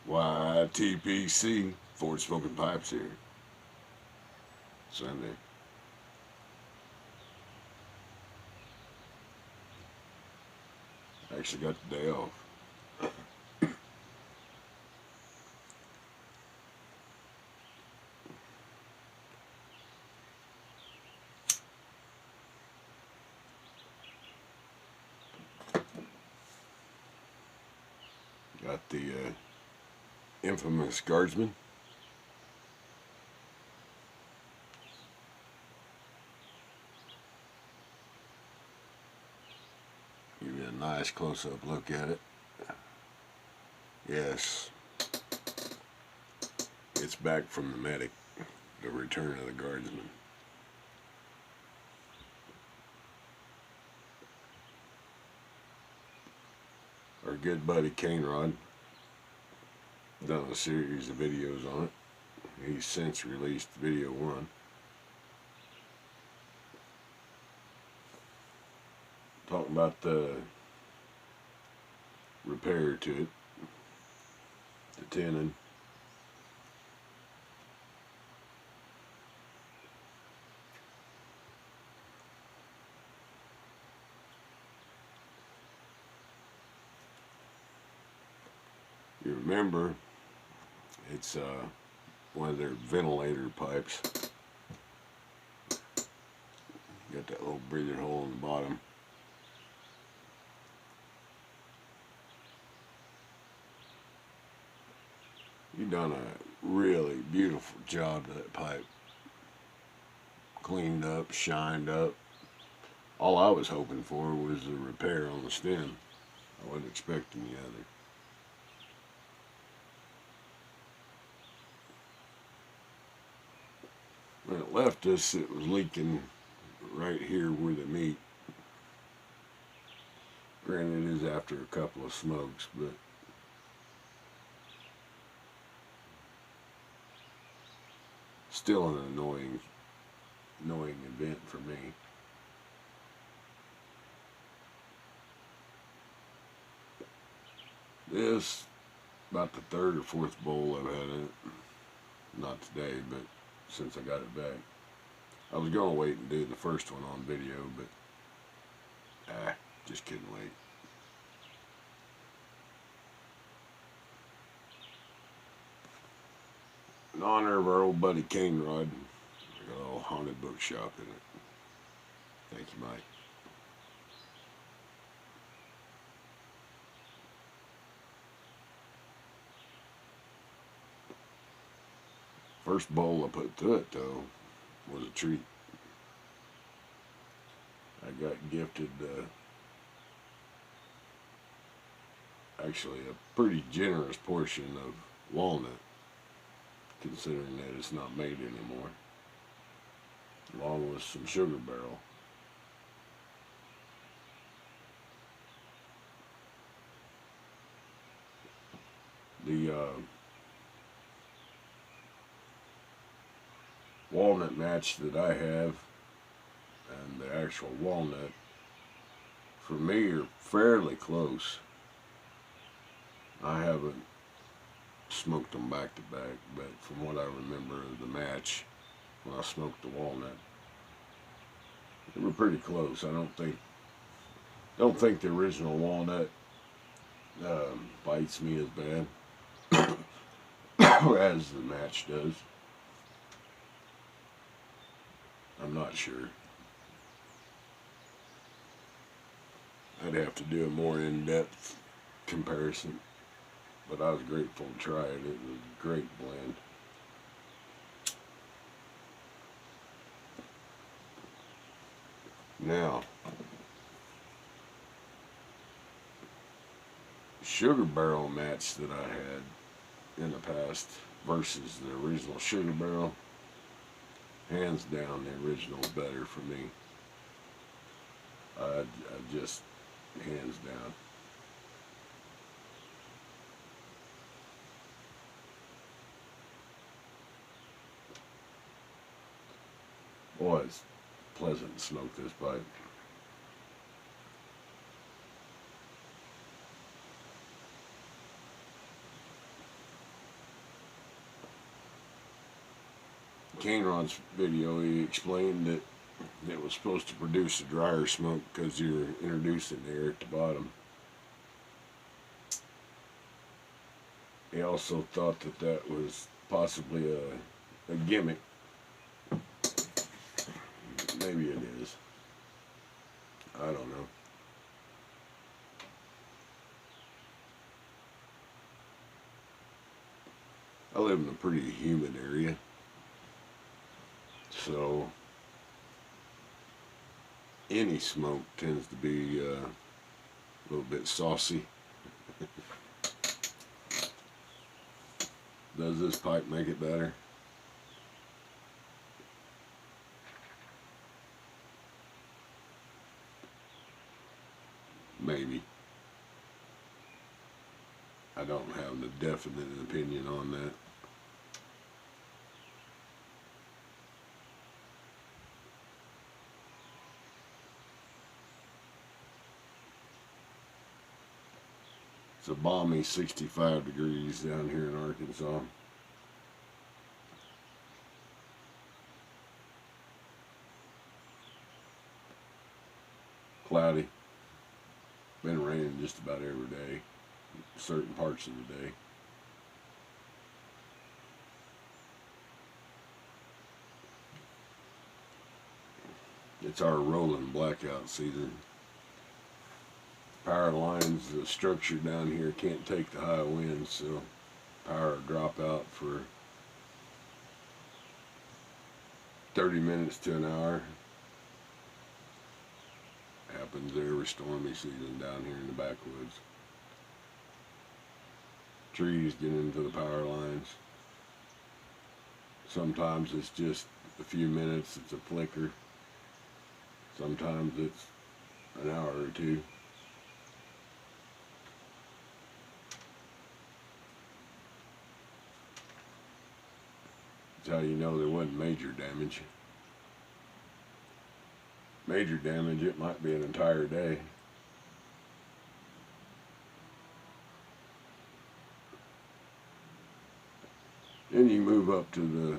YTPC, Ford Smoking Pipes here. Sunday. Actually got the day off. Got the infamous Guardsman. Give you a nice close-up look at it. Yes, it's back from the Medic, the return of the Guardsman. Our good buddy Cane Rod done a series of videos on it. He's since released video 1. Talking about the repair to it, the tenon. You remember, it's one of their ventilator pipes. Got that little breather hole in the bottom. You've done a really beautiful job to that pipe. Cleaned up, shined up. All I was hoping for was a repair on the stem. I wasn't expecting the other. When it left us, it was leaking right here where they meet. Granted, it is after a couple of smokes, but still an annoying event for me. This, about the 3rd or 4th bowl I've had in it. Not today, but since I got it back. I was going to wait and do the first one on video, but just couldn't wait. In honor of our old buddy Cane Rod, I got a little haunted bookshop in it. Thank you, Mike. First bowl I put through it, though, was a treat. I got gifted actually a pretty generous portion of walnut, considering that it's not made anymore, along with some sugar barrel. The walnut match that I have and the actual walnut, for me, are fairly close. I haven't smoked them back to back, but from what I remember of the match, when I smoked the walnut, they were pretty close. I don't think the original walnut bites me as bad as the match does. I'm not sure. I'd have to do a more in-depth comparison, but I was grateful to try it. It was a great blend. Now, sugar barrel match that I had in the past versus the original sugar barrel, hands down, the original is better for me. I just, hands down. Boy, it's pleasant to smoke this pipe. Cane Ron's video, he explained that it was supposed to produce a drier smoke because you're introducing air at the bottom. He also thought that that was possibly a gimmick. Maybe it is. I don't know. I live in a pretty humid area, so any smoke tends to be a little bit saucy. Does this pipe make it better? Maybe. I don't have a definite opinion on that. It's a balmy 65 degrees down here in Arkansas. Cloudy. Been raining just about every day, certain parts of the day. It's our rolling blackout season. Power lines, the structure down here can't take the high winds, so power will drop out for 30 minutes to an hour. Happens every stormy season down here in the backwoods. Trees get into the power lines. Sometimes it's just a few minutes, it's a flicker. Sometimes it's an hour or two. That's how you know there wasn't major damage. Major damage, it might be an entire day. Then you move up to the,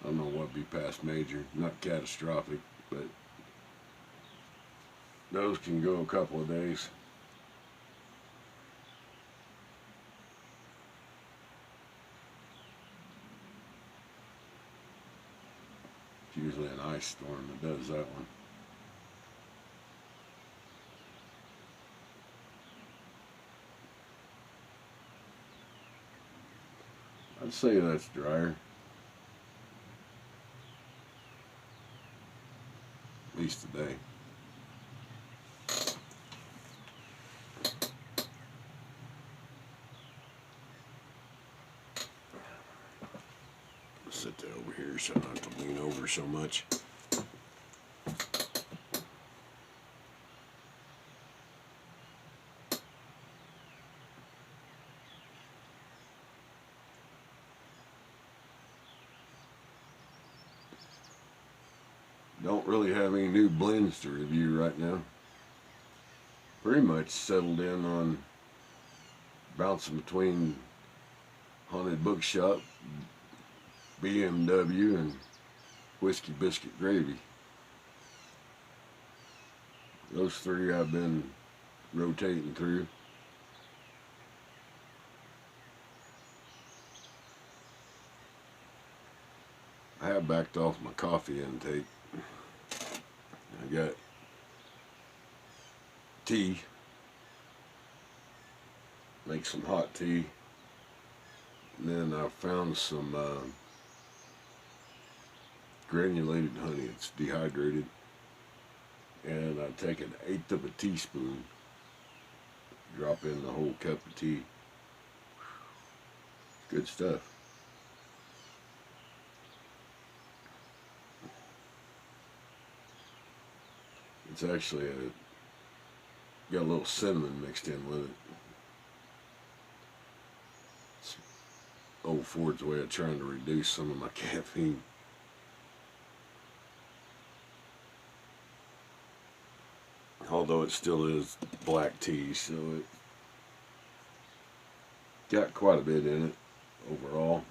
I don't know what would be past major, not catastrophic, but those can go a couple of days. It's usually an ice storm that does that one. I'd say that's drier. At least today. Sit that over here so I don't have to lean over so much. Don't really have any new blends to review right now. Pretty much settled in on bouncing between Haunted Bookshop, BMW, and Whiskey Biscuit Gravy. Those three I've been rotating through. I have backed off my coffee intake. I got tea, make some hot tea, and then I found some granulated honey. It's dehydrated, and I take 1/8 of a teaspoon, drop in the whole cup of tea. Good stuff. It's actually got a little cinnamon mixed in with it. It's old Ford's way of trying to reduce some of my caffeine. Although it still is black tea, so it got quite a bit in it overall.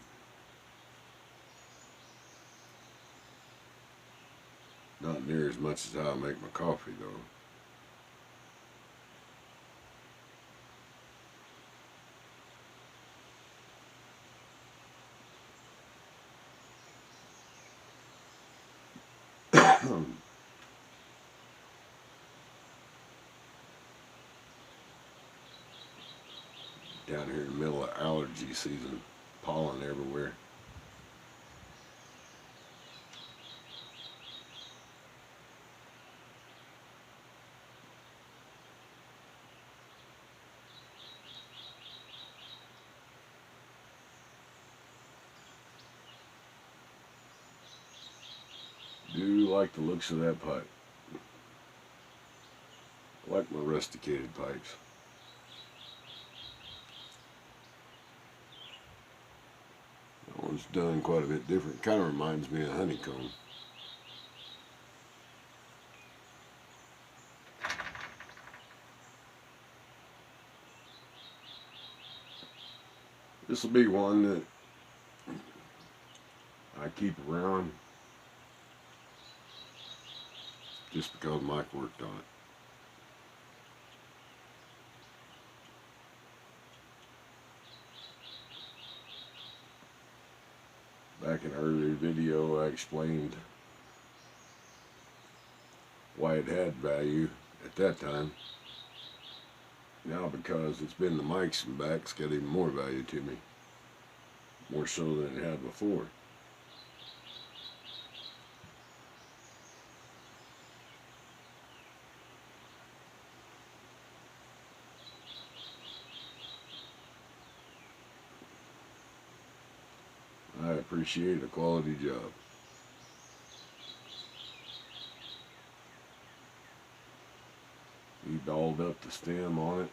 Not near as much as how I make my coffee though. Down here in the middle of allergy season, pollen everywhere. Do like the looks of that pipe. I like my rusticated pipes. That one's done quite a bit different. Kind of reminds me of honeycomb. This will be one that I keep around just because Mike worked on it. Back in an earlier video, I explained why it had value at that time. Now, because it's been the mics and back, it's got even more value to me. More so than it had before. I appreciate a quality job. He dolled up the stem on it.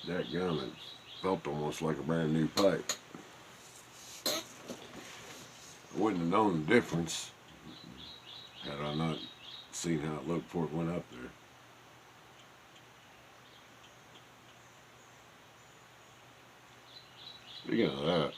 That gum, it felt almost like a brand new pipe. I wouldn't have known the difference had I not seen how it looked before it went up there. Speaking of that,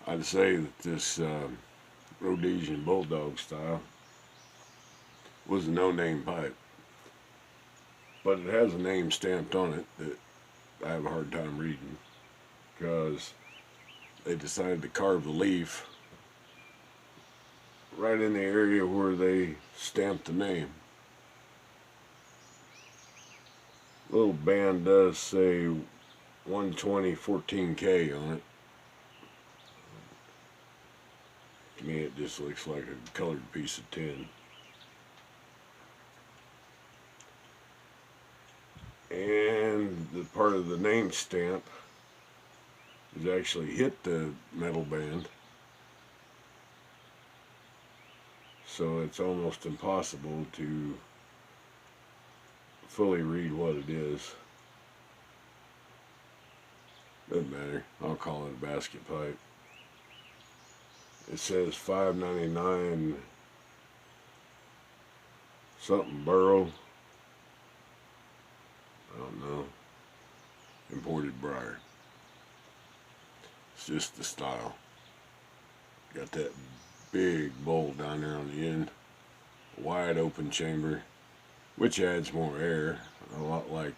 I'd say that this Rhodesian Bulldog style was a no-name pipe. But it has a name stamped on it that I have a hard time reading because they decided to carve the leaf right in the area where they stamped the name. The little band does say 120 14K on it. To me, it just looks like a colored piece of tin. And the part of the name stamp has actually hit the metal band, so it's almost impossible to fully read what it is. Doesn't matter, I'll call it a basket pipe. It says $5.99 something burrow. I don't know. Imported briar. It's just the style. Got that big bowl down there on the end. Wide open chamber, which adds more air. A lot like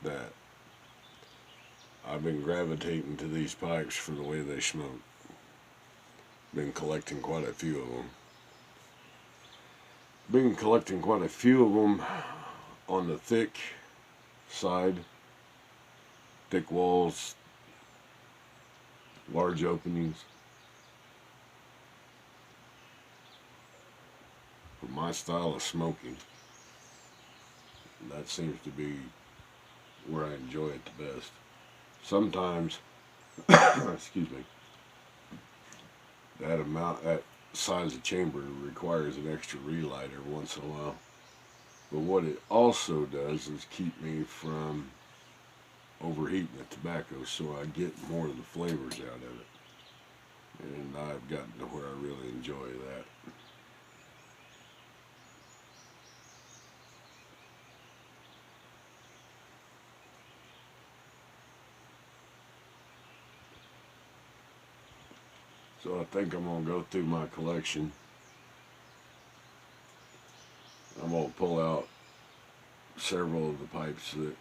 that. I've been gravitating to these pipes for the way they smoke. Been collecting quite a few of them. Been collecting quite a few of them on the thick side. Thick walls, large openings. For my style of smoking, that seems to be where I enjoy it the best. Sometimes, excuse me, that size of chamber requires an extra relighter once in a while. But what it also does is keep me from overheating the tobacco, so I get more of the flavors out of it. And I've gotten to where I really enjoy that. So I think I'm going to go through my collection. I'm going to pull out several of the pipes that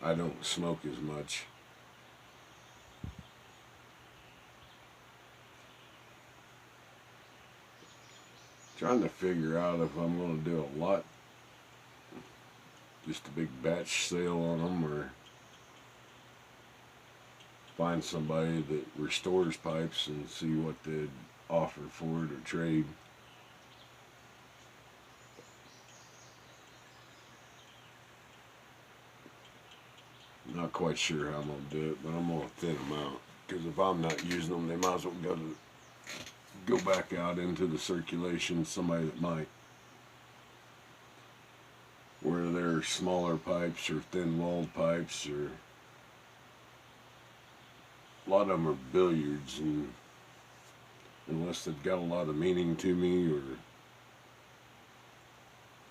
I don't smoke as much. Trying to figure out if I'm going to do a lot, just a big batch sale on them, or find somebody that restores pipes and see what they'd offer for it or trade. Not quite sure how I'm going to do it, but I'm going to thin them out. Because if I'm not using them, they might as well go back out into the circulation, somebody that might. Where they're smaller pipes or thin-walled pipes, or a lot of them are billiards, and unless they've got a lot of meaning to me or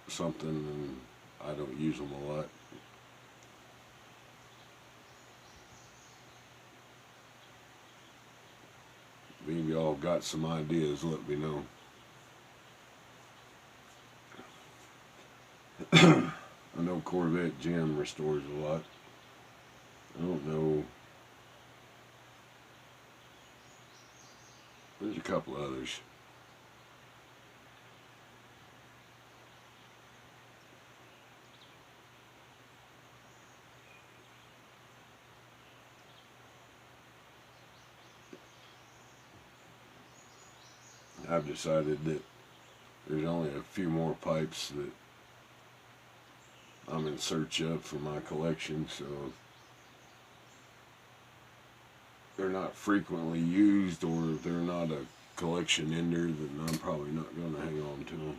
something, and I don't use them a lot. Maybe y'all got some ideas, let me know. I know Corvette Jim restores a lot. I don't know. There's a couple others. I've decided that there's only a few more pipes that I'm in search of for my collection, so they're not frequently used, or if they're not a collection ender, then I'm probably not going to hang on to them.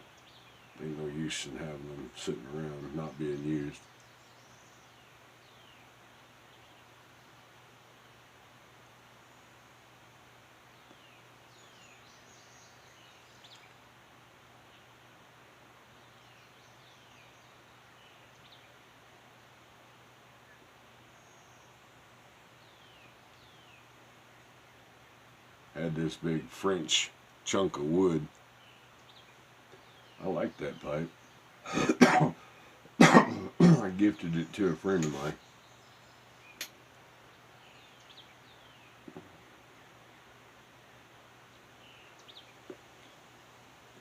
Ain't no use in having them sitting around not being used. Had this big French chunk of wood. I like that pipe. I gifted it to a friend of mine.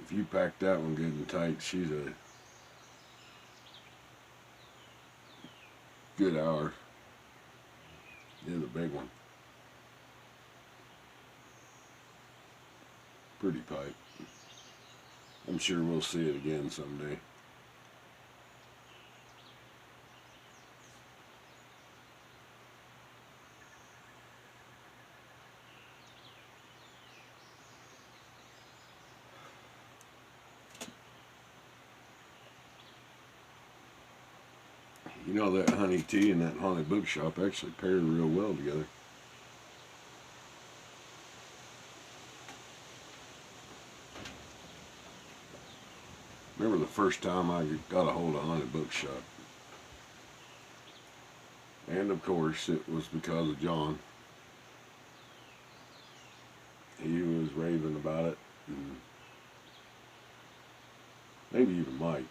If you pack that one good and tight, she's a good hour. Yeah, the big one. Pretty pipe. I'm sure we'll see it again someday. You know, that honey tea and that haunted bookshop actually pair real well together. Remember the first time I got a hold of haunted bookshop? And of course, it was because of John. He was raving about it, and maybe even Mike.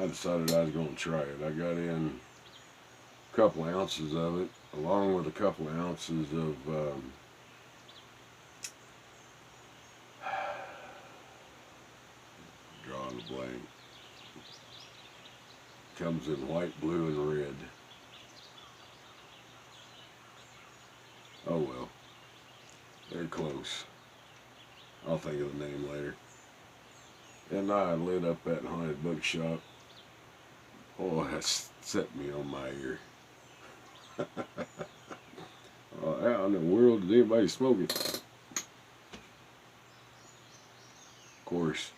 I decided I was going to try it. I got in a couple ounces of it, along with a couple of ounces of drawing a blank. Comes in white, blue, and red. Oh well, they're close. I'll think of the name later. And I lit up that haunted bookshop. Oh, that set me on my ear. Oh, how in the world did anybody smoke it? course,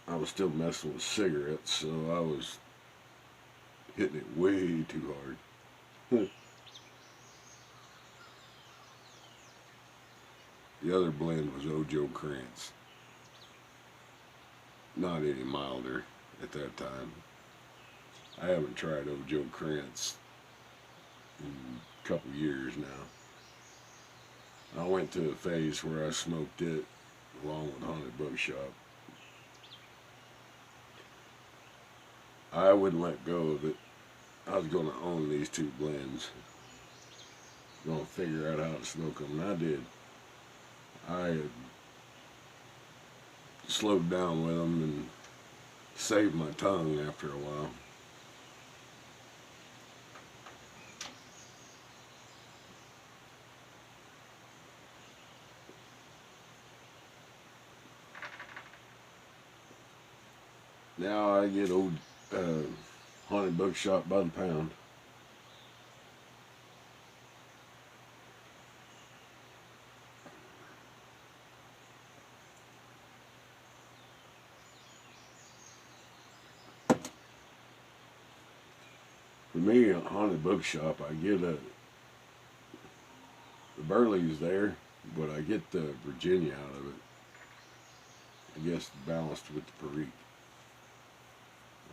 I was still messing with cigarettes, so I was hitting it way too hard. The other blend was Ojo Krantz. Not any milder at that time. I haven't tried Ojo Krantz in a couple years now. I went to a phase where I smoked it along with Haunted Bookshop. I wouldn't let go of it. I was going to own these two blends. Going to figure out how to smoke them, and I did. I had slowed down with them and saved my tongue after a while. Now I get old Haunted Bookshop by the pound. For me, a Haunted Bookshop, I get the Burley's there, but I get the Virginia out of it. I guess balanced with the Perique.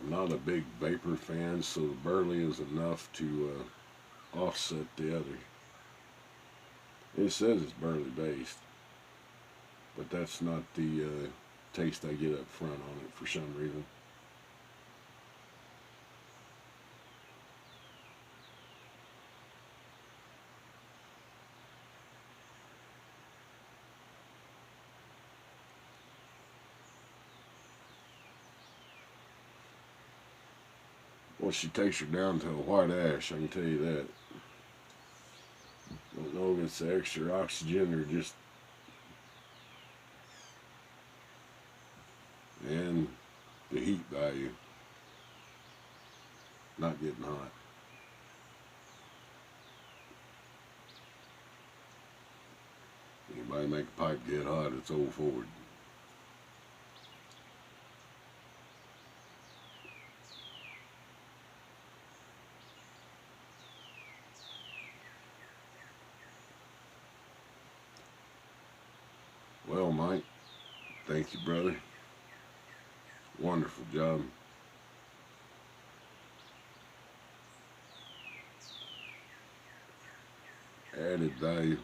I'm not a big vapor fan, so the Burley is enough to offset the other. It says it's Burley based, but that's not the taste I get up front on it for some reason. Well, she takes her down to a white ash, I can tell you that. Don't know if it's the extra oxygen or just... and the heat value. Not getting hot. Anybody make a pipe get hot, it's old Ford. Well, Mike, thank you, brother. Wonderful job. Added value.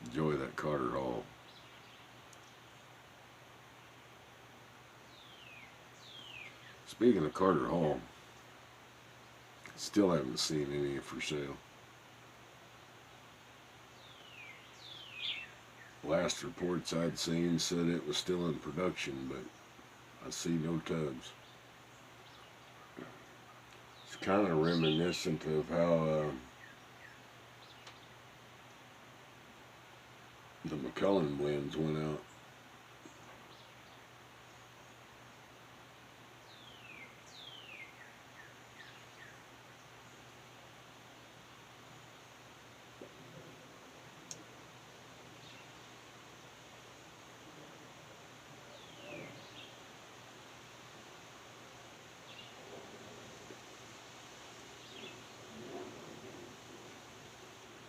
Enjoy that Carter Hall. Speaking of Carter Hall, still haven't seen any for sale. Last reports I'd seen said it was still in production, but I see no tubs. It's kind of reminiscent of how the McCullen blends went out.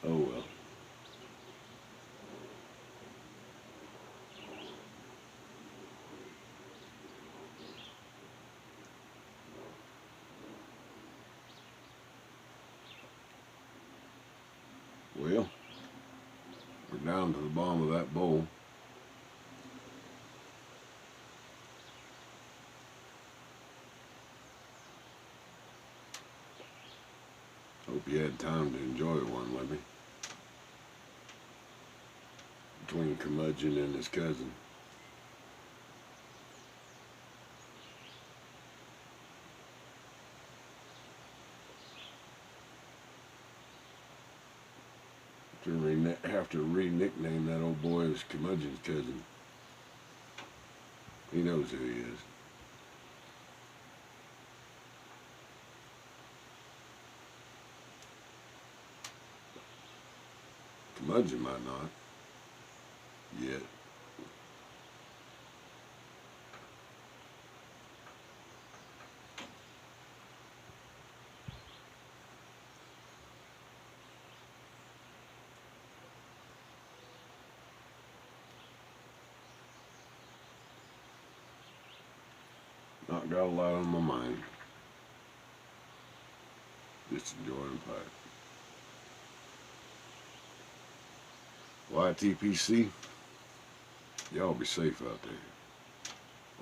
Oh well. Well, we're down to the bottom of that bowl. Hope you had time to enjoy one with me. Between Curmudgeon and his cousin. Have to re-nickname that old boy as Curmudgeon's cousin. He knows who he is. Curmudgeon might not. Yet. Not got a lot on my mind. Just enjoying the pipe. YTPC, y'all be safe out there.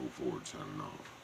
Old Ford signing off.